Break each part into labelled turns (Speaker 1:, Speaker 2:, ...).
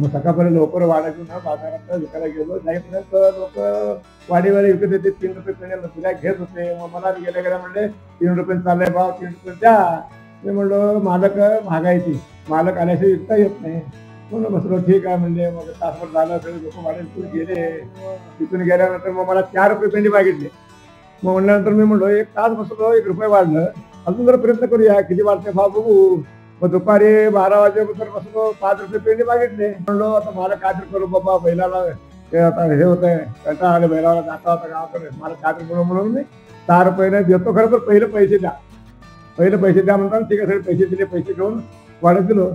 Speaker 1: मग सकाळपर्यंत लवकर वाडा घेऊन बाजारात विकायला गेलो. जाईपर्यंत लोक वाडीवाले विकत येते 3 रुपये पेंड्याला तुला घेत होते. मग मला गेल्या गेल्या म्हणले 3 रुपये चाललाय भाव, 3 रुपये द्या. मी म्हणलो मालक महागायची, मालक आल्याशिवाय विकता येत नाही. म्हणून बसलो ठीक आहे म्हणजे. मग तासभर झालं, सगळे लोक वाड्यातून गेले. तिथून गेल्यानंतर मग मला 4 रुपये पेंडी मागितले. मग म्हणल्यानंतर मी म्हणलो 1 तास बसलो, 1 रुपये वाढलं, अजून जरा प्रयत्न करूया किती वाढते भाव बघू. मग दुपारी 12 वाजेपर्यंत बसलो, 5 रुपये पेंडी मागितले. म्हणलो आता मला काय तर करू बाबा, बैलाला ते आता हे होतंय, कंटाळा आले, बैलाला जाता होता गावाकडे, मला काय तर करू म्हणून मी 4 रुपये देतो. खरं तर पहिले पैसे द्या, पहिले पैसे द्या म्हणतात. ठीक आहे, सगळे पैसे दिले. पैसे घेऊन वाढत दिलो,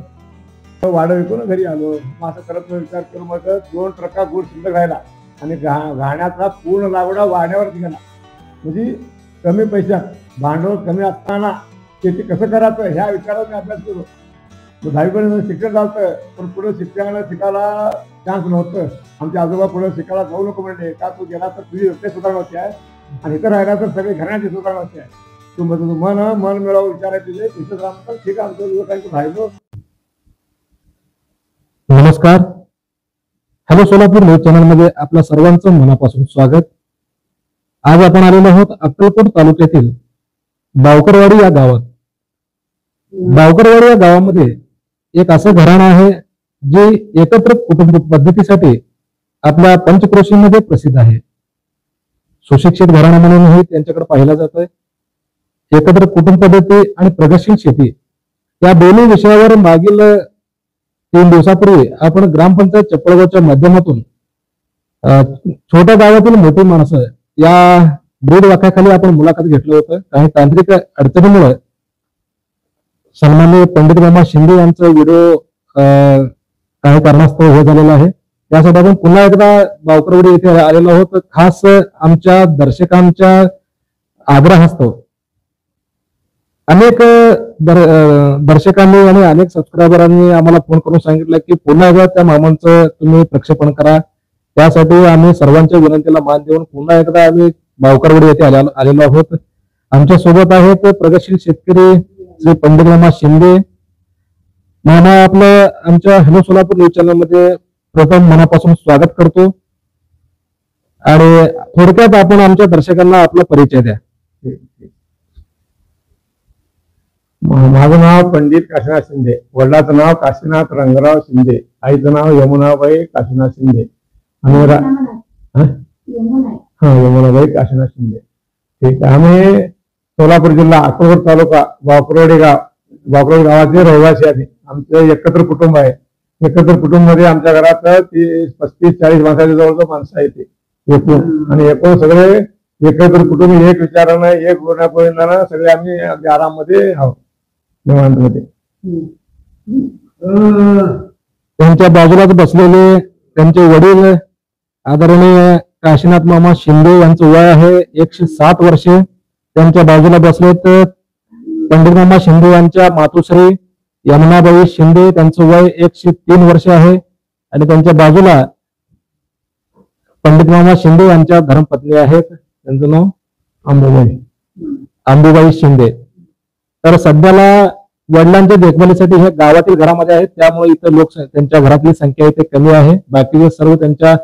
Speaker 1: वाडं विकून घरी आलो. मग असं करत विचार करून मग 2 ट्रका गुळ शिल्लक राहिला आणि घाण्याचा पूर्ण लागवडा वाड्यावरती गेला. म्हणजे कमी पैशात भांडवल कमी असताना शेती कसं करायचं ह्या विचारात मी अभ्यास केलो. 10वीपर्यंत शिक्षण झालं, पण पुढे शिकायला चान्स नव्हतं. आमचे आजोबा पुढे शिकायला जाऊ नको म्हणले, का तू गेला तर तुझी रस्ते सुधारणा होती आहे आणि इथं राहिला तर सगळे घराची सुधारणा होती आहे. तू म्हणतो मन मिळावं विचारायचे तिथं राहतात. ठीक आहे, आमच्या लोकांचं राहिलो.
Speaker 2: नमस्कार, हॅलो सोलापूर न्यूज चॅनल मध्ये आपल्या सर्वांचं मनापासून स्वागत. आज आपण आलेलो आहोत अक्कलकोट तालुक्यातील बावकरवाडी या गावात. बावकरवाडी या गावामध्ये एक असं घराणं आहे जे एकत्र कुटुंब पद्धतीसाठी आपल्या पंचक्रोशीमध्ये प्रसिद्ध आहे. सुशिक्षित घराणं म्हणूनही त्यांच्याकडे पाहिलं जातंय. एकत्र कुटुंब पद्धती आणि प्रगतशील शेती या दोन्ही विषयावर मागील 3 दिवसापूर्वी आपण ग्रामपंचायत चप्पळगावच्या माध्यमातून छोट्या गावातील मोठी माणसं या ब्रीड वाक्याखाली आपण मुलाखत घेतलं होतं. काही तांत्रिक अडचणीमुळे सन्माननीय पंडित मामा शिंदे यांचा व्हिडिओ काही कारणास्तव हे झालेला आहे. त्यासाठी आपण पुन्हा एकदा बावकरवाडी येथे आलेलो आहोत. खास आमच्या दर्शकांच्या आग्रहास्तव अनेक दर्शकांनी आणि अनेक सबस्क्रायबरांनी आम्हाला फोन करून सांगितलं की पुन्हा एकदा त्या मामांचं तुम्ही प्रक्षेपण करा. त्यासाठी आम्ही सर्वांच्या विनंतीला मान देऊन पुन्हा एकदा आम्ही बावकरवाडी येथे आलेलो आहोत. आमच्या सोबत आहेत प्रगतशील शेतकरी श्री पंडित मामा शिंदे. मामा आपलं आमच्या हॅलो सोलापूर न्यूज चॅनल मध्ये प्रथम मनापासून स्वागत करतो आणि थोडक्यात आपण आमच्या दर्शकांना आपला परिचय द्या.
Speaker 1: माझं नाव पंडित काशीनाथ शिंदे, वडिलाचं नाव काशीनाथ रंगराव शिंदे, आईचं नाव यमुनाबाई काशीनाथ शिंदे आणि यमुनाबाई काशीनाथ शिंदे. ठीक आहे. आम्ही सोलापूर जिल्हा अक्कलकोट तालुका बावकरवाडी गावाचे रहिवासी आहे. आमचं एकत्र कुटुंब आहे. एकत्र कुटुंब मध्ये आमच्या घरात 35-40 माणसाच्या जवळजवळ माणसं आहेत एकूण. आणि एकूण सगळे एकत्र कुटुंब एक विचारानं एक गुणापोळीनं सगळे आम्ही अगदी आराममध्ये आहोत, निवांतमध्ये.
Speaker 2: त्यांच्या बाजूलाच बसलेले त्यांचे वडील आदरणीय काशीनाथ मामा शिंदे यांचं वय आहे 107 वर्षे. त्यांच्या बाजूला बसलेत पंडित मामा शिंदे यांच्या मातोश्री यमुनाबाई शिंदे, त्यांचं वय 103 वर्ष आहे. आणि त्यांच्या बाजूला पंडित मामा शिंदे यांच्या धर्मपत्नी आहेत, त्यांचं नाव अंबुबाई शिंदे. तर सध्याला वडिलांच्या देखभालीसाठी हे गावातील घरामध्ये आहेत, त्यामुळे इतर लोक त्यांच्या घरातली संख्या इथे कमी आहे. बाकीचे सर्व त्यांच्या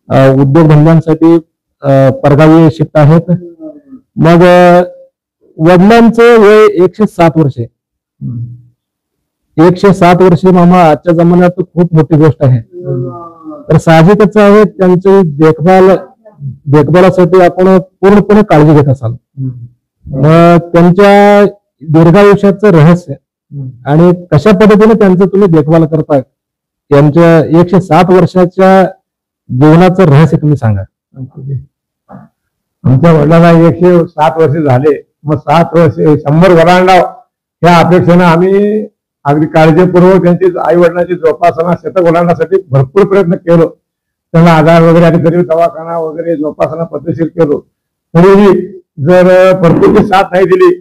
Speaker 2: उद्योगधंद्यांसाठी परगावी शिफ्ट आहेत. मग वडिलांचं वय 107 वर्षे. 107 वर्षे मामा आजच्या जमान्यात खूप मोठी गोष्ट आहे. तर साहजिकच आहे त्यांची देखभालासाठी आपण पूर्णपणे काळजी घेत असाल. मग त्यांच्या दीर्घायुष्याचं रहस्य आणि कशा पद्धतीने त्यांचं तुम्ही देखभाल करताय, त्यांच्या 107 वर्षाच्या जीवनाचं रहस्य तुम्ही सांगा.
Speaker 1: आमच्या वडिलांना 107 वर्ष झाले. मग 7 वर्ष 100 वरांडाव ह्या अपेक्षेनं आम्ही अगदी काळजीपूर्वक त्यांची आई वडिलांची जोपासना शतक ओलांडण्यासाठी भरपूर प्रयत्न केलो. त्यांना आधार वगैरे आणि गरीब दवाखाना वगैरे जोपासना पद्धतशीर केलो. तरीही जर भरपूरची साथ नाही दिली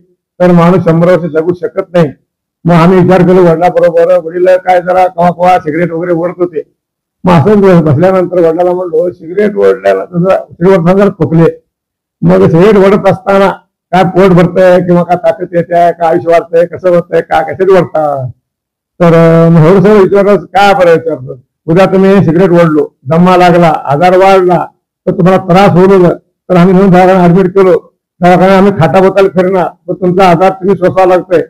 Speaker 1: तर माणूस 100 वर्ष जगू शकत नाही. मग आम्ही विचार केलो वडिलाबरोबर. वडील काय जरा कवा सिगरेट वगैरे ओढत होते. मग असं बसल्यानंतर वडिलाला म्हणलो सिगरेट ओढल्याला सिगरेट जरा खोकले. मग सिगरेट ओढत असताना काय पोट भरतंय किंवा काय ताकद येते का आयुष्य वाढतंय कसं होतंय का कशात वाढता. तर हळूहळू विचारलं काय बरं विचारलं. उद्या तुम्ही सिगरेट ओढलो, दमा लागला, आजार वाढला, तर तुम्हाला त्रास होईल तर आम्ही म्हणून दवाखान्यात ऍडमिट केलो, दवाखान्यात आम्ही खाता बोताल फिरणार, तर तुमचा आजार तुम्ही सोसावा लागतोय.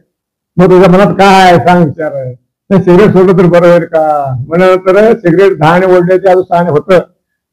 Speaker 1: मग तुझ्या मनात काय आहे सांग, विचार. सिगरेट सोडलं तर बरं होईल का? म्हणल्यानंतर सिगरेट 10 ओढण्याच्या आधी 6 होतं.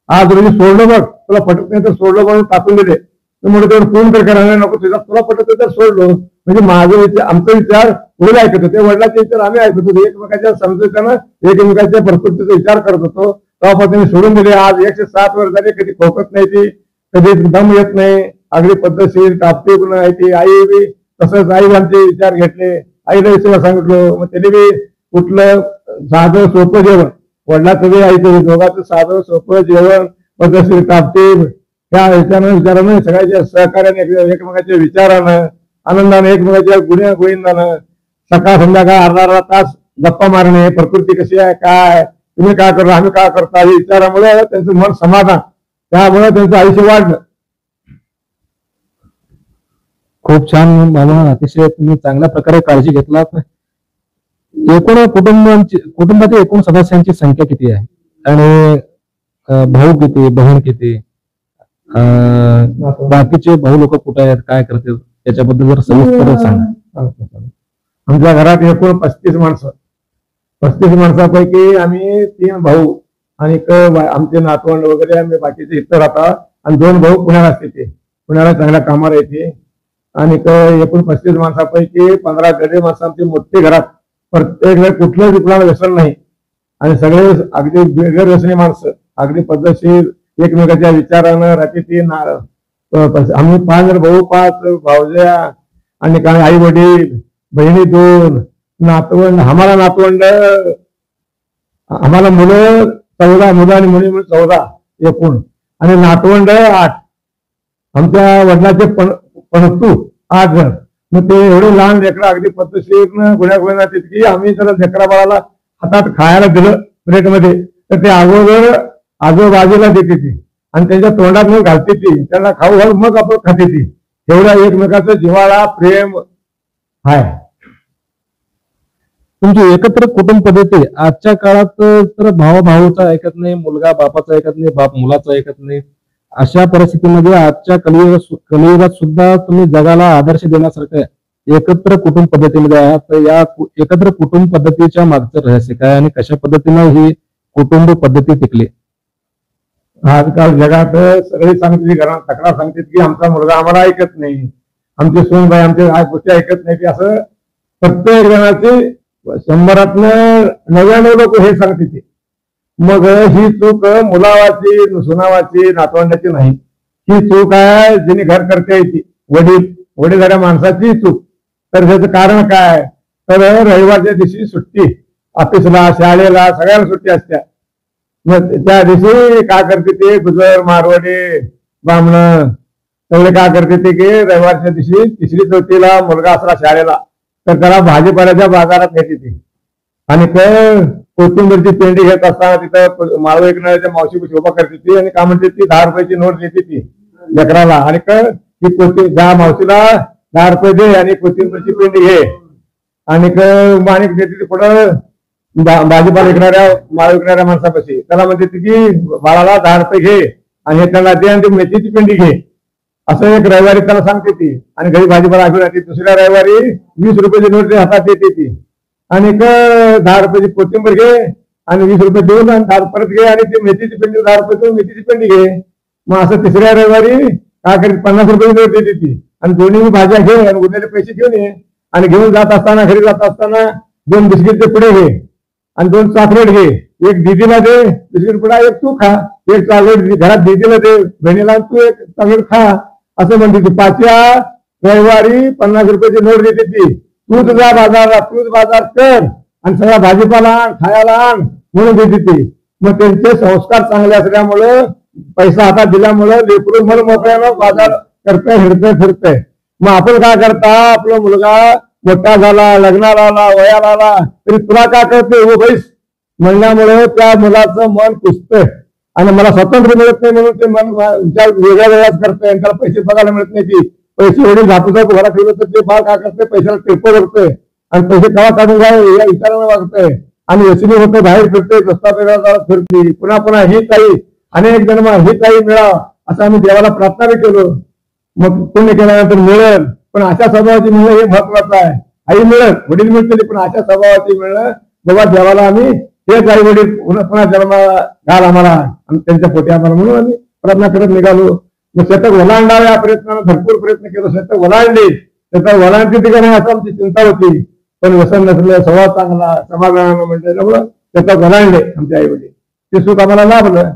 Speaker 1: आज रोजी सोडलं बघ, तुला पटत नाही तर सोडलं म्हणून टाकून दिले. म्हणून तेवढं पूर्ण तर करायला नको, तुला पटत तर सोडलो. म्हणजे माझं विचार, आमचा विचार वडील ऐकत होते, वडिलांचे विचार आम्ही ऐकत होतो. एकमेकाच्या समजताना एकमेकाच्या प्रकृतीचा विचार करत होतो. तेव्हापासून सोडून दिले. आज 107 वर्ष झाले, कधी खोकत नाही ती, कधी दम येत नाही, अगदी पद्धतशीर टापटीप नाही ती. आई बी तसंच, आई आमचे विचार घेतले, आईला विचारायला सांगितलं. मग त्याने बी कुठलं साधं सोपं जेवण, वडिलाचं बी आईचं दोघांचं साधं सोपं जेवण, पद्धतशीर टापटीप, त्या विचारानं सगळ्याच्या सहकार्याने एकमेकाच्या विचारानं आनंदाने एकमेकाच्या गुन्ह्या गोविंदानं सकाळ संध्याकाळ अर्धा तास गप्पा मारणे, प्रकृती कशी आहे, काय तुम्ही काय करता, आम्ही काय करता, हे विचारामुळे त्यांचं मन समाधान, त्यामुळे त्यांचं आयुष्य वाढलं.
Speaker 2: खूप छान बाबा, अतिशय तुम्ही चांगल्या प्रकारे काळजी घेतलात. एकूण कुटुंबातील एकूण सदस्यांची संख्या किती आहे आणि भाऊ किती, बहीण किती, बाकीचे भाऊ लोक कुठे आहेत, काय करतात, त्याच्याबद्दल जर सविस्तर सांगा.
Speaker 1: आमच्या घरात एकूण 35 माणसं. 35 माणसापैकी आम्ही 3 भाऊ आणि आमचे नातवंड वगैरे आम्ही बाकीचे इतर राहतात, आणि 2 भाऊ पुण्याला असते, ते पुण्याला चांगल्या कामाला येते. आणि एकूण 35 माणसापैकी 15 गरीब माणसं आमची मोठी घरात. प्रत्येक वेळ कुठलंच कुणाला व्यसन नाही, आणि सगळे अगदी बेघर व्यसनी माणसं, अगदी पद्धतशीर एकमेकाच्या विचारानं राहते ती. आम्ही 5 भाऊ, 5 भावज्या, आणि काय आई वडील, बहिणी 2, नातवंड. आम्हाला मुलं 14 मुलं आणि मुली मिळून 14 एकूण, आणि नातवंड 8. आमच्या वडिलांचे पणतू 8 जण. मग ते एवढे लहान लेकरं अगदी पद्धतशीर गुन्ह्या तितकी आम्ही जर लेकरा बाळाला हातात खायला दिलं प्लेटमध्ये, तर ते अगोदर आजूबाजूला देते ती, आणि त्यांच्या तोंडात मग घालते ती, त्यांना खाऊ घाल मग आपण खाते ती. एवढा एकमेकाचं जिव्हाळा प्रेम आहे.
Speaker 2: तुमची एकत्र कुटुंब पद्धती आजच्या काळात तर भावा भाऊचा ऐकत नाही, मुलगा बापाचा ऐकत नाही, बाप मुलाचा ऐकत नाही. अशा परिस्थितीमध्ये आजच्या कलियुगात सुद्धा तुम्ही जगाला आदर्श देण्यासारखं एकत्र कुटुंब पद्धतीमध्ये आहात. तर या एकत्र कुटुंब पद्धतीच्या मागचं रहस्य काय आणि कशा पद्धतीनं ही कुटुंब पद्धती टिकली?
Speaker 1: आजकाल जगात सगळे सांगते, घरात तक्रार सांगतात की आमचा मुलगा आम्हाला ऐकत नाही, आमचे सोनबाई आमचे गोष्टी ऐकत नाही. असं प्रत्येक जणाचे 100तनं 99 लोक हे सांगते ते. मग ही चूक मुलावाची, सुनावाची, नातवंडाची नाही. ही चूक आहे जिने घर करता येते, वडीलधाऱ्या माणसाची चूक. तर त्याचं कारण काय, तर रविवारच्या दिवशी सुट्टी, ऑफिसला, शाळेला, सगळ्यांना सुट्टी असत्या. मग त्या दिवशी काय करते ते गुजर, मारवाडी, ब्राह्मण सगळे काय करते ते की रविवारच्या दिवशी 3री 4थीला मुलगा असला शाळेला, तर त्याला भाजीपाल्याच्या बाजारात नेते ती. आणि कोथिंबीरची पेंडी घेत असताना तिथं माळव विकणाऱ्याच्या मावशी उभा करते ती, आणि काय म्हणते ती 10 रुपयाची नोट देते ती लेकराला, आणि ती ज्या मावशीला 10 रुपये दे आणि कोथिंबीरची पेंडी घे, आणि माणिक देते ती पुढं भाजीपाला विकणाऱ्या माळ विकणाऱ्या माणसापाशी. त्याला म्हणते की बाळाला 10 रुपये घे आणि त्याला दे, आणि ती मेथीची पेंडी घे. असं एक रविवारी त्याला सांगते ती, आणि घरी भाजीपाला घेऊन येते. दुसऱ्या रविवारी 20 रुपयाची नोट हातात देते ती, आणि 10 रुपयाची कोथिंबीर घे आणि 20 रुपये देऊन आणि परत घे, आणि ती मेथीची पेंडी 10 रुपये देऊन मेथीची पेंडी घे. मग असं 3ऱ्या रविवारी काय करते 50 रुपयाची नोट देते ती, आणि दोन्ही भाज्या घे आणि उरलेले पैसे घेऊन ये. आणि घेऊन जात असताना, घरी जात असताना 2 बिस्किटचे पुढे घे आणि 2 चॉकलेट घे. एक दीदीला दे बिस्किट पुडा, एक तू खा. एक चॉकलेट घरात दीदीला दे, बहिणीला तू एक चॉकलेट खा. असं म्हणते ती. 5व्या रविवारी 50 रुपयाची नोट देते ती. तूच जा बाजारला, तूच बाजार कर आणि सगळा भाजीपाला आण, खायला आण म्हणून देते ती. मग त्यांचे संस्कार चांगले असल्यामुळं, पैसा हातात दिल्यामुळं लेकरू मन मोकळ्यानं बाजार करतंय, हिडतंय, फिरतंय. मग आपण काय करता, आपला मुलगा मोठा झाला, लग्नाला आला, वयाला आला, तरी तुला काय करते हो बैस म्हणल्यामुळे त्या मुलाचं मन कुसतंय, आणि मला स्वातंत्र्य मिळत नाही म्हणून ते मन विचार वेगळ्या वेगळ्याच करतंय. त्याला पैसे बघायला मिळत नाही. ती पैसे एवढे घातू घरात ठेवलं तर ते बाळ काय करते, पैशाला किरकोळ करतोय, आणि पैसे केव्हा काढून जाय या विचाराने वागतंय. आणि व्यसनी होतं बाहेर फिरते, रस्ता फिरते, पुन्हा पुन्हा ही ताई अनेक जन्म ही ताई मिळाव असं आम्ही देवाला प्रार्थना बी केलो. मग पुण्य केल्यानंतर मिळेल, पण अशा स्वभावाची मिळणं हे महत्वाचं आहे. आई मिळत, वडील मिळतील, पण अशा स्वभावाची मिळणं बाबा देवाला आम्ही हेच आई वडील पुन्हा पुन्हा जन्म घाल आम्हाला आणि त्यांच्या पोटी आम्हाला म्हणून आम्ही प्रार्थना करत निघालो. मग शतक ओलांडावे या प्रयत्नानं भरपूर प्रयत्न केलो. शतक ओलांडली, शतक ओलांडती ठिकाणी असं आमची चिंता होती, पण व्यसन नसलं, स्वभाव चांगला, समाधान म्हटल्यामुळं शतक ओलांडले आमचे आई वडील. ते सुख आम्हाला लाभलं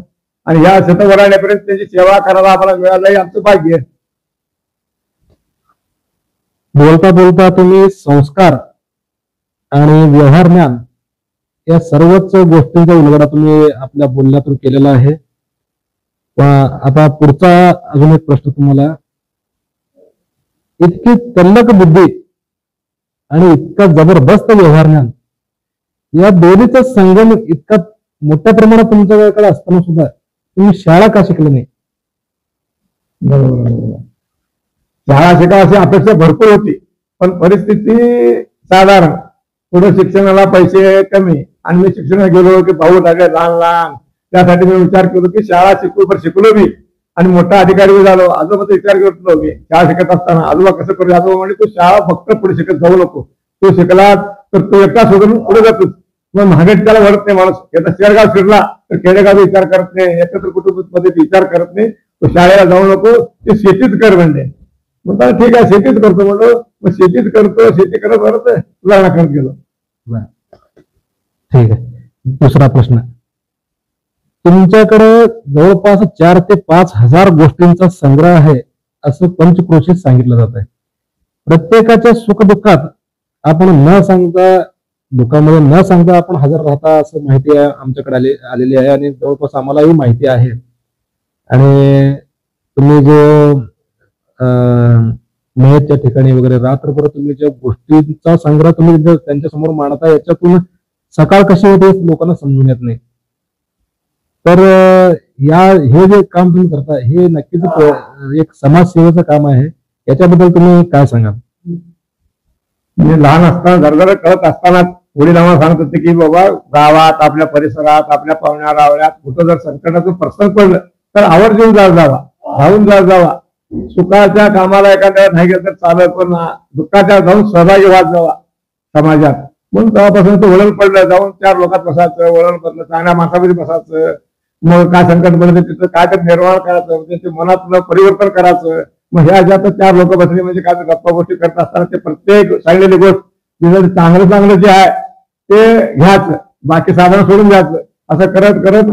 Speaker 1: आणि ह्या शतक ओलांडण्यापर्यंत त्यांची सेवा करायला आम्हाला मिळालं हे आमचं भाग्य.
Speaker 2: बोलता बोलता तुम्ही संस्कार आणि व्यवहार ज्ञान या सर्वच गोष्टींचा उलगडा तुम्ही आपल्या बोलण्यातून केलेला आहे. आता पुढचा अजून एक प्रश्न तुम्हाला, इतकी तल्लक बुद्धी आणि इतका जबरदस्त व्यवहार ज्ञान या दोन्हीचा संगम इतका मोठ्या प्रमाणात तुमच्याकडे असताना सुद्धा तुम्ही शाळा का शिकले नाही?
Speaker 1: बरोबर, शाळा शिकायची अपेक्षा भरपूर होती, पण परिस्थिती साधारण, पुढे शिक्षणाला पैसे कमी आणि मी शिक्षणाला गेलो की भाऊ लागले लहान लहान, त्यासाठी मी विचार केलो की शाळा शिकलो मी आणि मोठा अधिकारी झालो. आजोबाचा विचार करतो मी शाळा शिकत असताना, आजोबा कसं करू, आजोबा म्हणजे तू शाळा फक्त पुढे शिकत जाऊ नको, तू शिकला तर तू एकटा सोडून पुढे जातोस. मग महागड त्याला वळत नाही माणूस. आता शेरगाव फिरला तर खेडेगाव विचार करत नाही, एकत्र कुटुंबामध्ये विचार करत नाही, तो शाळेला जाऊ नको, ते शेतीच कर म्हणले. मग ठीक आहे शेतीच करतो म्हणलो. मग शेतीच करतो, शेती करत करत लग्न करत गेलो.
Speaker 2: ठीक आहे. दुसरा प्रश्न, तुमच्याकडे जवळपास 4,000 ते 5,000 गोष्टींचा संग्रह आहे असं पंचक्रोशीत सांगितलं जात आहे. प्रत्येकाच्या सुखदुःखात आपण न सांगता, दुःखामध्ये न सांगता आपण हजर राहता असं माहिती आमच्याकडे आलेली आहे आणि जवळपास आम्हालाही माहिती आहे. आणि तुम्ही जो मयतच्या ठिकाणी वगैरे रात्रभर तुम्ही ज्या गोष्टींचा संग्रह तुम्ही त्यांच्या समोर मांडता, याच्यातून सकाळ कशी होते लोकांना समजून येत नाही. तर हे जे काम तुम्ही करता हे नक्कीच एक समाजसेवेचं काम आहे. याच्याबद्दल तुम्ही काय सांगाल?
Speaker 1: म्हणजे लहान असताना जरा कळत असताना वडील आम्हाला सांगत होते की बाबा गावात, आपल्या परिसरात, आपल्या पाहुण्या रावळ्यात कुठं जर संकटाचं प्रसंग पडलं तर आवर्जून जावा, धावून जावा. सुखाच्या कामाला एखाद्या नाही गेलं तर चालत, पण दुःखाच्या जाऊन सहभागी व्हात जावा समाजात. म्हणून तेव्हापासून ते वळण पडलं, जाऊन 4 लोकात बसायचं, वळण पडलं, चांगल्या माणसामध्ये बसायचं. मग काय संकट पडलं तिथं काय तर निर्माण करायचं, त्यांच्या मनातलं परिवर्तन करायचं. मग ह्या ज्यात 4 लोक बसले म्हणजे काय गप्पा गोष्टी करत असताना ते प्रत्येक सांगलेली गोष्ट चांगलं जे आहे ते घ्यायचं, बाकी साधारण सोडून द्यायचं. असं करत करत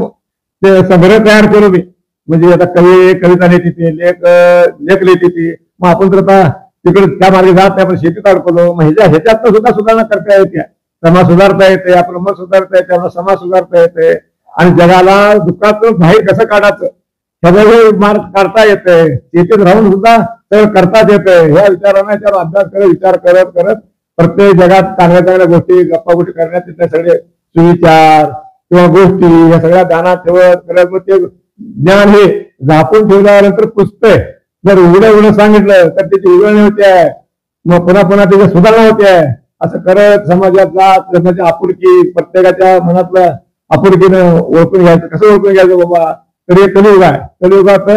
Speaker 1: ते संग्रह तयार करू मी. म्हणजे आता कविता लिहिती ती, लेख लिहिती ती. मग आपण तर आता तिकडे त्या मार्गे जात नाही, आपण शेतीत अडकलो. मग ह्याच्यात सुद्धा सुधारणा करता येते, समाज सुधारता येते, आपलं मन सुधारता येते, आपला समाज सुधारता येते आणि जगाला दुःखातून बाहेर कसं काढायचं ह्याचा मार्ग काढता येते. शेतीत राहून सुद्धा सगळं करताच येतंय. ह्या विचारांना याच्यावर अभ्यास करत, विचार करत करत प्रत्येक जगात चांगल्या चांगल्या गोष्टी, गप्पा गोष्टी करण्यात तिथे सगळे सुविचार किंवा गोष्टी या सगळ्या ध्यानात ठेवत करत मग ते ज्ञान हे झापून ठेवल्यानंतर पुसतंय. जर उघडं सांगितलं तर त्याची उघडणी होते, मग पुन्हा पुन्हा त्याची सुधारणा होते. असं करत समाजात जात समाजाची आपुलकी, प्रत्येकाच्या मनातलं आपुलकीनं ओळखून घ्यायचं. कसं ओळखून घ्यायचं बाबा, तर हे कलियुग आहे, कलियुगात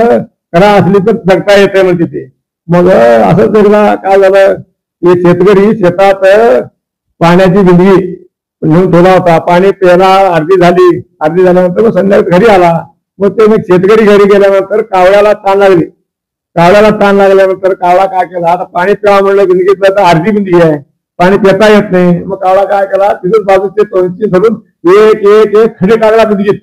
Speaker 1: करा असली तर जगता येते म्हणते ते. मग असंच एकदा काय झालं, एक शेतकरी शेतात पाण्याची बिंदगी घेऊन ठेवला होता. पाणी प्यायला अर्धी झाल्यानंतर मग संध्याकाळी घरी आला. मग ते शेतकरी घरी गेल्यानंतर कावळ्याला ताण लागल्यानंतर कावळा काय केला, आता पाणी प्यावा म्हणलं बिंदगीतलं तर अर्धी बिंदगी आहे, पाणी पिता येत नाही. मग कावळा काय केला, तिथून बाजूचे तोंडची धरून एक एक एक खडे टाकला बिंदगीत.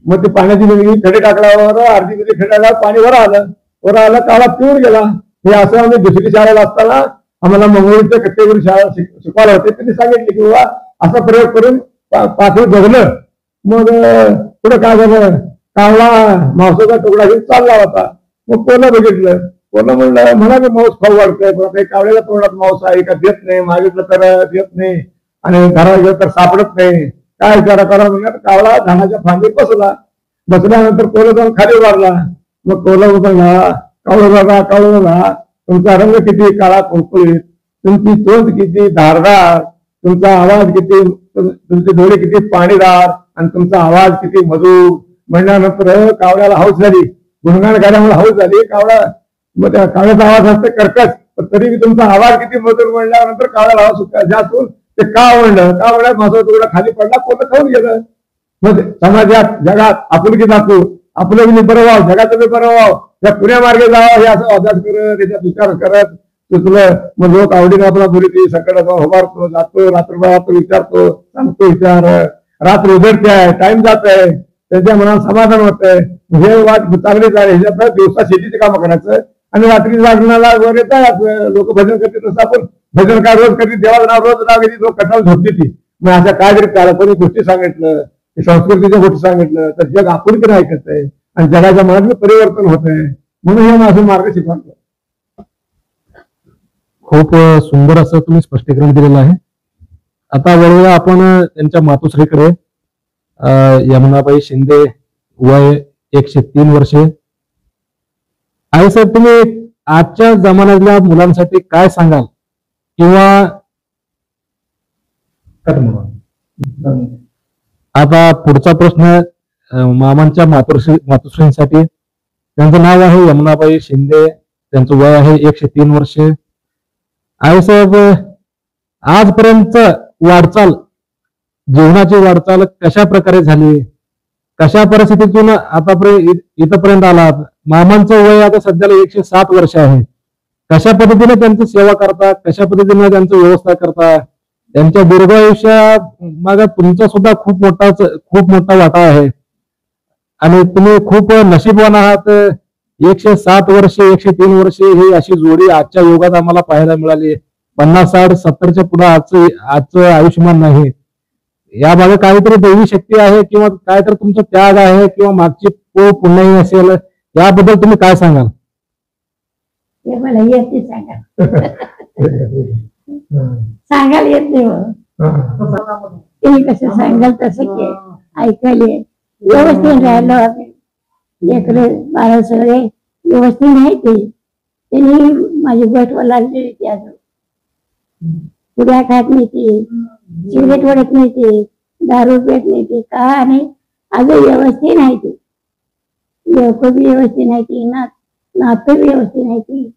Speaker 1: मग ते पाण्याची बिंदगी खडे टाकल्यावर अर्धी बिंदगी खडे टाकल्यावर पाणी वर आलं, कावळा पिऊन गेला. हे असं आम्ही दुसरी शाळेला असताना आम्हाला मंगळूरच्या कट्टेगुरी शाळा शिकवायला होते. त्यांनी सांगितले की बाबा असा प्रयोग करून पाठवून बघलं. मग पुढे काय झालं, कावळा मांसाचा तुकडा घेऊन चालला होता. मग कोणं बघितलं, कोणं म्हणलं मला बी मांस खाऊ वाटतंय, पण काही कावळ्याला तोंडात मांस आहे का, देत नाही, मागितलं तर देत नाही आणि घरात गेलं तर सापडत नाही. काय विचार करा म्हणजे कावळा झाडाच्या फांदीत बसल्यानंतर कोलं जाऊन खाली उभारला. मग कोलं उभारला, कावळा तुमचा रंग किती काळा कुळकुळीत, तुमची तोंड किती धारदार, तुमचा आवाज किती, तुमचे डोळे किती पाणीदार आणि तुमचा आवाज किती मधुर म्हणल्यानंतर कावळ्याला हौस झाली, गुणगान गाण्यामुळे हौस झाली. कावळा, मग त्या कावळ्याचा आवाज असते कर्कश, पण तरी तुमचा आवाज किती मधुर म्हणल्यानंतर कावळ्याला हौस जास्त होऊन ते का म्हणलं, का म्हणलं माझा तुकडा खाली पडला, कोणतं खाऊन गेलं. मग समाजात जगात आपुलकी दाखवू, आपलं बी बरं व्हावं, जगाचं बी बरं व्हावं, त्या पुण्या मार्गे जावं हे असं अभ्यास करत, त्याच्यात विचार करत तुझलं मग लोक आवडीने आपला बोलती, सकाळी उभारतो, जातो, रात्रभर विचारतो, सांगतो विचार, रात्र उघडते आहे, टाइम जात आहे, त्यांच्या मनात समाधान होत आहे. हे वाट चांगलीच आहे. ह्याच्यात दिवसा शेतीचे कामं करायचं आणि रात्री जागरणाला वगैरे जायचं. लोक भजन करते तसं आपण भजन काय रोज करते, देवाचं नाव रोज नाव घेते, लोक कटाल झोपते ती. मग अशा काय तरी त्याला कोणी गोष्टी सांगितलं, संस्कृतीच्या गोष्टी सांगितलं तर जग आपुलकीने ऐकत आहे आणि जगाच्या मनात परिवर्तन होत आहे. म्हणून हे माझं मार्ग शिकवतो.
Speaker 2: खूप सुंदर असं तुम्ही स्पष्टीकरण दिलेलं आहे. आता वळूया आपण त्यांच्या मातोश्रीकडे. यमुनाबाई शिंदे, वय 103 वर्षे. आई साहेब, तुम्ही आजच्या जमान्यातल्या मुलांसाठी काय सांगाल किंवा आता पुढचा प्रश्न मामांच्या मातोश्रींसाठी. त्यांचं नाव आहे यमुनाबाई शिंदे, त्यांचं वय आहे 103 वर्षे. आई साहेब, आजपर्यंत वाटचाल, जीवनाची वाटचाल कशा प्रकारे झाली, कशा परिस्थितीतून आतापर्यंत इथपर्यंत आलात. मामांचं वय आता सध्याला 107 वर्ष आहे. कशा पद्धतीने त्यांची सेवा करता, कशा पद्धतीने त्यांची व्यवस्था करता, त्यांच्या दीर्घ आयुष्यात मग तुमचा सुद्धा खूप मोठा वाटा आहे आणि तुम्ही खूप नशीबवान आहात. 107 वर्षे, 103 वर्षे ही अशी जोडी आजच्या युगात आम्हाला पाहायला मिळाली. 50, 60, 70च्या पुढे आजचं आयुष्यमान नाही. यामागे काहीतरी दैवी शक्ती आहे किंवा काहीतरी तुमचा त्याग आहे किंवा मागची पुण्याही असेल, याबद्दल तुम्ही काय सांगाल?
Speaker 3: मला येत नाही सांगायला येत नाही. तुम्ही कसं सांगाल तसं के ऐकायला व्यवस्थित राहिलो आम्ही. लेकरं बाळ सगळे व्यवस्थित नाही ते. त्यांनी माझी गोठवा लागलेली ती अजून पुड्या खात नाही ती, सिगरेट ओढत नाही ती, दारू पेत नाही ती, का नाही अजून व्यवस्थित नाही ती. लोक बी व्यवस्थित नाही ती, नातं बी व्यवस्थित नाही ती.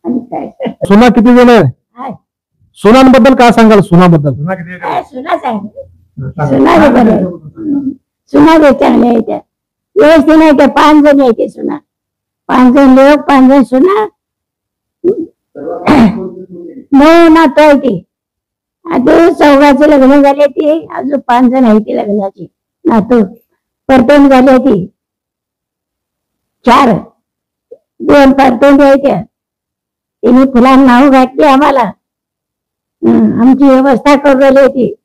Speaker 3: आणि काय
Speaker 2: सुना किती जण आहे? सुनांबद्दल काय सांगाल? सुनाबद्दल
Speaker 3: सुना चांगली, सुना बी चांगल्या आहे, त्या व्यवस्थित नाही. त्या 5 जण आहे ते सुना, 5 जण लोक, 5 जण सुना, 9 नातं आहे ते. अजून 4 लग्न झाले ते, अजून 5 जण आहे ते लग्नाची नातं परतून झाले ती. 4 2 परतून आहे त्या. तिने फुलांना नाव घातली आम्हाला, आमची व्यवस्था करून राहिली होती.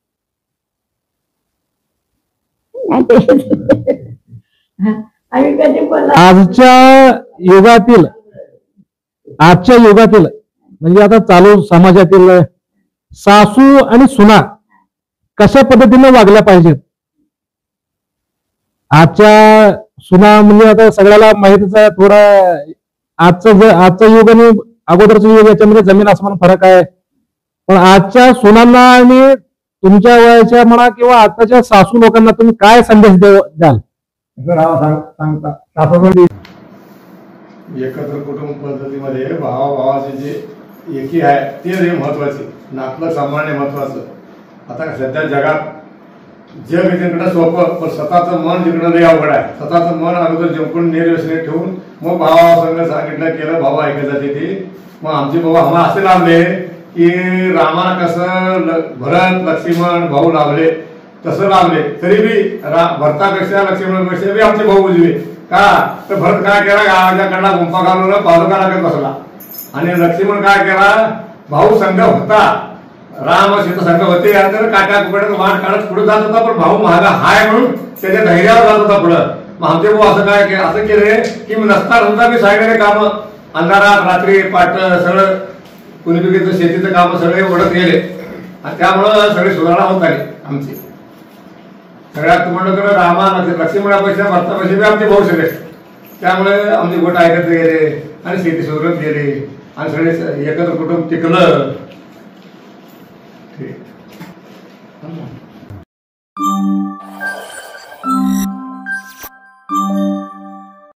Speaker 2: आजच्या युगातील म्हणजे आता चालू समाजातील सासू आणि सुना कशा पद्धतीने वागल्या पाहिजेत? आजच्या सुना म्हणजे आता सगळ्याला माहितीच आहे. थोडा आजचं युग आणि अगोदरचं युग याच्यामध्ये जमीन आसमान फरक आहे. पण आजच्या सुनांना आणि तुमच्या वयाच्या म्हणा किंवा आताच्या सासू लोकांना तुम्ही काय संदेश द्याल?
Speaker 1: एकत्र कुटुंब पद्धतीमध्ये भावाचे जे एकी आहे ते महत्वाचे, नातलं सांभाळणे महत्वाचं. आता सध्या जगात जग जिंकणं सोपं, पण स्वतःचं मन जिंकणं लई अवघड आहे. स्वतःचं मन अगोदर जिंकून निर्व्यसने ठेवून मग भावासंग सांगितलं केलं, भाऊ ऐकत जाते ते. मग आमचे भाऊ आम्हाला असे लाभले की रामाला कसं भरत लक्ष्मण भाऊ लाभले तसं लाभले, तरी बी भरतापेक्षा लक्ष्मणापेक्षा बी आमचे भाऊ उजवे. का तर भरत काय केला, गावाच्या कडला गुंफा घालून पादुका लागत बसला आणि लक्ष्मण काय केला, भाऊ संघ होता, राम सीता संघ होते, काट्या कुकड्यात वाट काढत पुढे जात होता. पण भाऊ महागा हाय म्हणून त्याच्या धैर्यावर जात होता पुढं. मग आमचे भाऊ असं केले की नसता नव्हता मी सांगणारे काम अंधारात रात्री पाट सगळं कुणीपिकेचं शेतीचं काम सगळे ओढत गेले आणि त्यामुळं सगळे सुधारणा होत आली आमची. सगळ्यात म्हणलं तर रामा लक्ष्मणापेक्षा भरतापेक्षा बी आमचे भाऊ सगळे. त्यामुळे आमचे गोट ऐकत गेले आणि शेती सुधारत गेले आणि सगळे एकत्र कुटुंब टिकलं. ठीक.